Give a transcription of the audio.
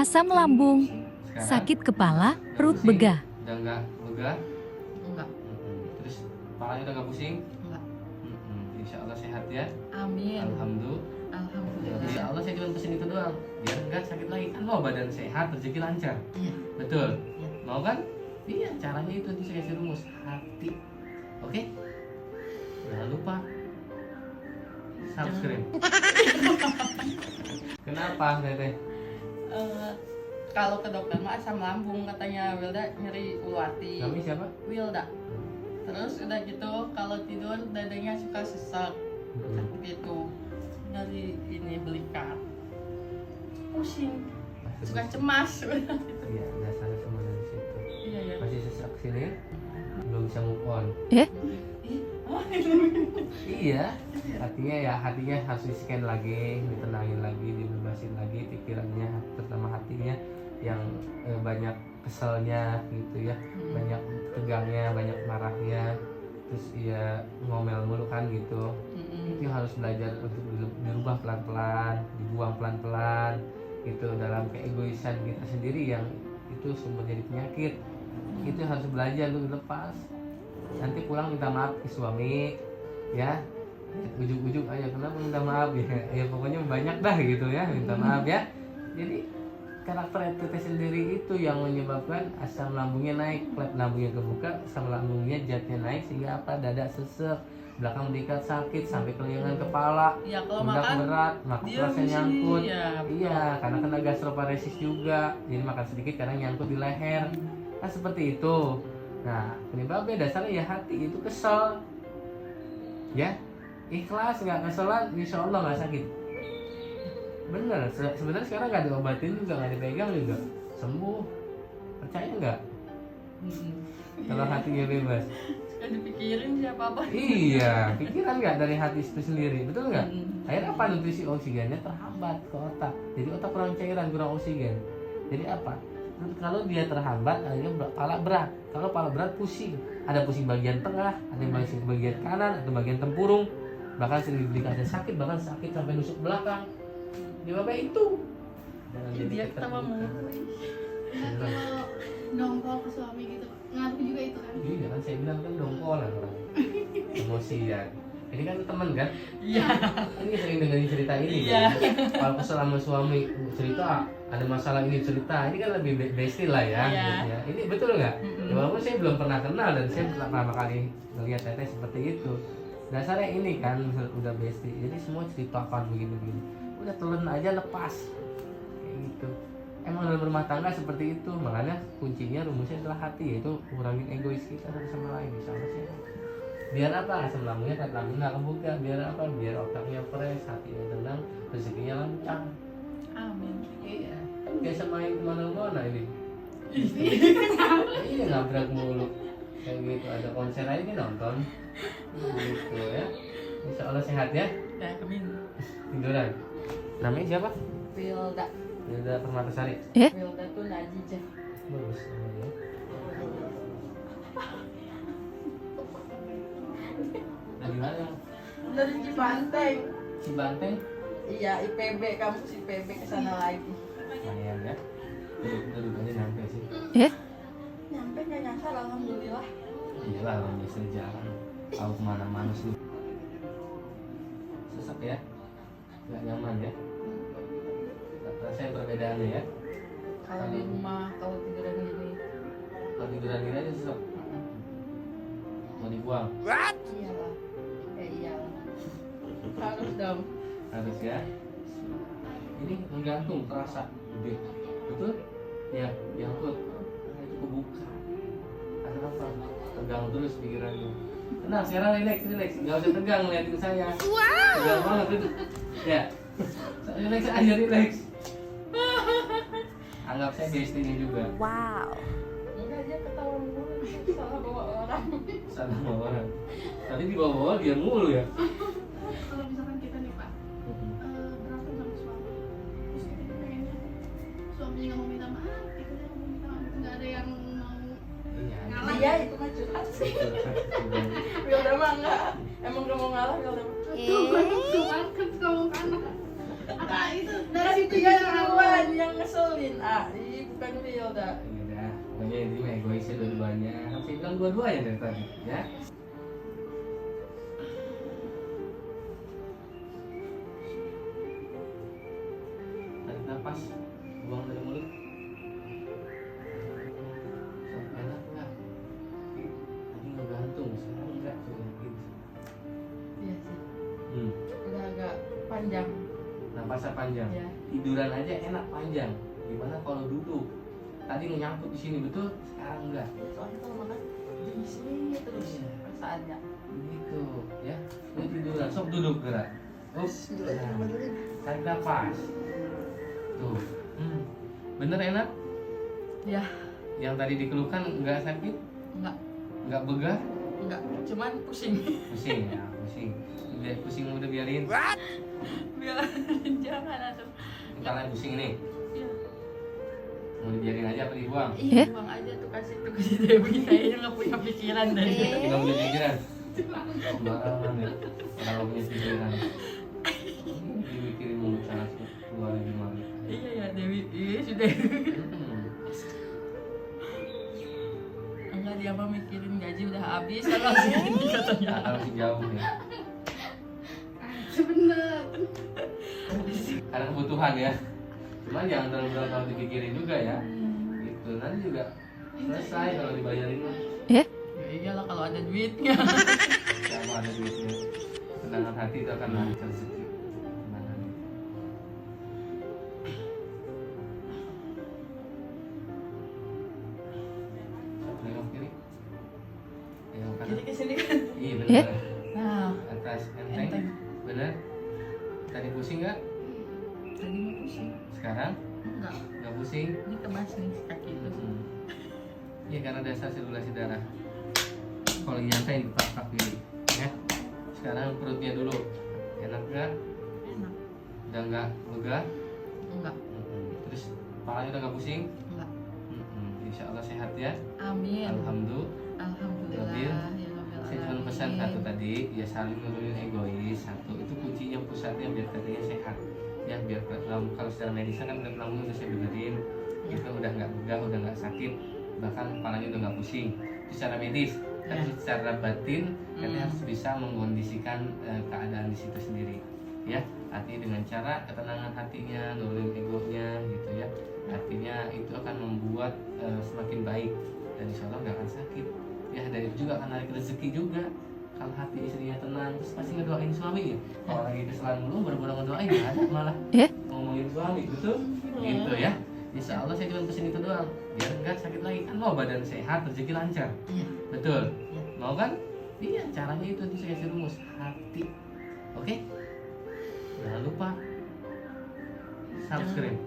Asam lambung, Sekarang sakit kepala, perut pusing? begah. Udah enggak begah? Enggak. Terus kepalanya udah enggak pusing? Enggak. Insya Allah sehat ya. Amin. Alhamdulillah. Alhamdulillah. Insya Allah saya cuma pesen itu doang, biar enggak sakit lagi. Kan mau badan sehat, rezeki lancar. Iya. Betul. Iya. Mau kan? Iya, caranya itu saya kasih rumus hati. Oke? Jangan lupa subscribe. Kenapa, Teteh? Kalau ke dokter mah asam lambung katanya Wilda nyeri ulu hati. Kami siapa? Wilda. Terus udah gitu kalau tidur dadanya suka sesak gitu dari ini belikat. Pusing. Suka cemas. Iya, dasarnya semua dari situ. Iya ya. Masih sesak sini, belum bisa move on. Iya, hatinya harus di scan lagi, ditenangin lagi, dibebasin lagi pikirannya, terutama hatinya yang banyak keselnya gitu ya, banyak tegangnya, banyak marahnya, terus ya ngomel mulu kan gitu. Itu harus belajar untuk dirubah pelan-pelan, dibuang pelan-pelan gitu dalam keegoisan kita sendiri yang itu sumber jadi penyakit. Itu harus belajar untuk dilepas. Nanti pulang minta maaf ke suami ya, ujuk-ujuk aja kenapa minta maaf ya pokoknya banyak dah gitu ya, minta maaf ya. Jadi karakter kita sendiri itu yang menyebabkan asam lambungnya naik, klep lambungnya kebuka, asam lambungnya jatnya naik sehingga apa, dada sesek, belakang belikat sakit sampai kelilingan kepala, Ya kalau pundak makan berat, makan dia terasa di sini, nyangkut. ya, Iya, karena kena gastroparesis juga, jadi makan sedikit karena nyangkut di leher. Kan seperti itu. Nah, penyebabnya dasarnya ya hati itu kesel, ya ikhlas nggak keselan, insya Allah nggak sakit. Bener, sebenarnya sekarang nggak diobatin juga, nggak dipegang juga sembuh. Percaya nggak? Kalau hatinya bebas. Suka dipikirin siapa apa. Iya, pikiran nggak dari hati itu sendiri, betul nggak? Akhirnya apa, nutrisi oksigennya terhambat ke otak, jadi otak kurang cairan, kurang oksigen. Jadi apa? Kalau dia terhambat, akhirnya kepala berat. Kalau kepala berat pusing, ada pusing bagian tengah, ada pusing bagian kanan, atau bagian tempurung, bahkan sering diberikan sakit, bahkan sakit sampai nusuk belakang. Jawabnya itu. Dia ketawa mulu. Kalau dongkol ke suami gitu ngaruh juga itu kan? Iya kan saya bilang kan dongkolan orang, emosian. Ini kan teman kan? Iya. Ini sering dengerin cerita ini. Iya. Kan? Kalau kesel sama suami cerita, ada masalah ini cerita, ini kan lebih bestie lah ya. Iya. Ya. Ini betul nggak? Ya, walaupun saya belum pernah kenal dan saya pertama kali melihat Teteh seperti itu. Dasarnya ini kan udah bestie, jadi semua ceritakan begini-begini. Udah telan aja lepas, kayak gitu. Emang dalam rumah tangga seperti itu, makanya kuncinya rumusnya adalah hati, yaitu kurangin egois kita satu sama lain, insya Allah sehat. Biar apa, asam lambungnya kan lambungnya kebuka, biar apa, biar otaknya fresh, hatinya tenang, rezekinya lancar. Amin. Iya, kan biasa main kemana-mana ini. Iya, nabrak mulu kayak gitu, ada konser aja nih nonton gitu ya. Insya Allah sehat ya. Ya, amin. Tiduran. Namanya siapa? Wilda. Wilda Permatasari. Wilda tuh Najijah. Bagus namanya. Dari mana? Dari Cibanteng. Cibanteng. Iya, IPB, kampus IPB kesana lagi. Lumayan ya. Duduk aja nyampe sih. Nyampe nggak nyasar, alhamdulillah. Iyalah orang biasa di jalan. Tahu kemana-mana sih. Sesak ya. Nggak nyaman ya. Rasanya perbedaannya ya. Kalau di rumah, kalau tiduran gini. Kalau tiduran gini aja sesak. Mau dibuang. Iyalah. Iyalah. Harus dong. Harus ya. Ini menggantung terasa gede. Betul? Ya, nyangkut. Karena itu kebuka. Ada apa? Tegang terus pikirannya. Tenang, sekarang relax. Gak usah tegang ngeliatin saya. Tegang banget itu. Ya. Relax aja, relax. Anggap saya bestie-nya juga. Enggak aja ketawa mulu, salah bawa orang. Salah bawa orang. Tadi dibawa dia mulu ya. Kalau misalkan kita nih Pak berantem sama suami, terus kita pengennya suaminya nggak mau minta maaf, kita nggak mau minta maaf, nggak ada yang mau ngalah. Iya, itu mah curhat sih. Wilda mah enggak. Emang gak mau ngalah, Wilda mah. Tuh, cuma kan ngomong kanan. Aku Pak itu dari Dari situ tiga juga duluan yang ngeselin. Bukan Wilda. Ya udah, pokoknya ini mah egoisnya dua-duanya. Kan saya bilang dua-duanya dari tadi, ya. Tarik nafas, buang dari mulut. So, enak nggak? Tadi ngegantung, sekarang enggak coba gitu. Iya sih. Hmm. Udah agak panjang. Napasnya panjang. Ya. Tiduran aja enak panjang. Gimana kalau duduk? Tadi lu nyangkut di sini betul, sekarang enggak. Soalnya kalau makan jadi sini terus Iya. perasaannya. Begitu, ya. Lu tiduran, sok duduk gerak. Ups. Nah, tarik nafas. Tuh. Bener enak? Ya, Yang tadi dikeluhkan enggak sakit? Enggak begah? enggak, cuman pusing. Pusing ya, pusing. Udah pusing udah biarin. Biar jangan atau. Entar lagi pusing nih. Iya. Mau dibiarin aja apa dibuang? Iya, buang aja tuh kasih Dewi. Saya nggak punya pikiran dari itu. Enggak punya pikiran. Sembarangan ya. Orang nggak punya pikiran. Dipikirin mau cara keluar gimana? Iya ya Dewi, iya sudah. Enggak, dia mah mikirin gaji udah habis kalau segini katanya. Kalau masih jauh ya. sebener. Karena kebutuhan ya. Cuman jangan terlalu berat dipikirin juga ya. Gitu nanti juga selesai kalau dibayarin mah. Ya iyalah kalau ada duitnya. Sama ada duitnya. Tenangan hati itu akan lancar rezeki. Tenangan. Nengok kiri. Nengok kanan. Jadi kesini kan. Iya benar. Nah, Atas enteng. Enteng. Benar. Tadi pusing nggak? tadi mau pusing. Sekarang Enggak, nggak pusing? ini kebas nih kaki itu. Iya karena dasar sirkulasi darah. Kalau nyantai dipak-pak kiri, ya. Sekarang perutnya dulu. Enak nggak? Enak. Udah nggak begah? Enggak, Terus kepalanya udah nggak pusing? enggak. Insya Allah sehat ya. Amin. Alhamdulillah. Alhamdulillah. Nabil, Ya Rabbil Saya cuma pesan alamin. satu tadi, ya saling nurunin egois. Satu itu kuncinya pusatnya biar katanya sehat. Ya biar kalau secara medis kan lambungnya udah saya benerin, itu udah nggak begah, udah nggak sakit, bahkan kepalanya udah nggak pusing. Itu secara medis. Tapi secara batin katanya harus bisa mengkondisikan keadaan di situ sendiri. Ya, artinya dengan cara ketenangan hatinya, nurunin egonya gitu ya. Artinya itu akan membuat semakin baik dan insya Allah nggak akan sakit. Ya, dari itu juga akan narik rezeki juga. Kalau hati istrinya tenang, terus pasti ngedoain suaminya. Kalau lagi kesalahan mulu, baru-baru ngedoain nggak ada malah ngomongin suami, betul? Gitu ya. Insya Allah saya cuma pesen itu doang, biar nggak sakit lagi. Kan mau badan sehat, rezeki lancar. Iya. Betul. Iya. Mau kan? Iya, caranya itu nanti saya kasih rumus hati. Oke? Jangan lupa subscribe.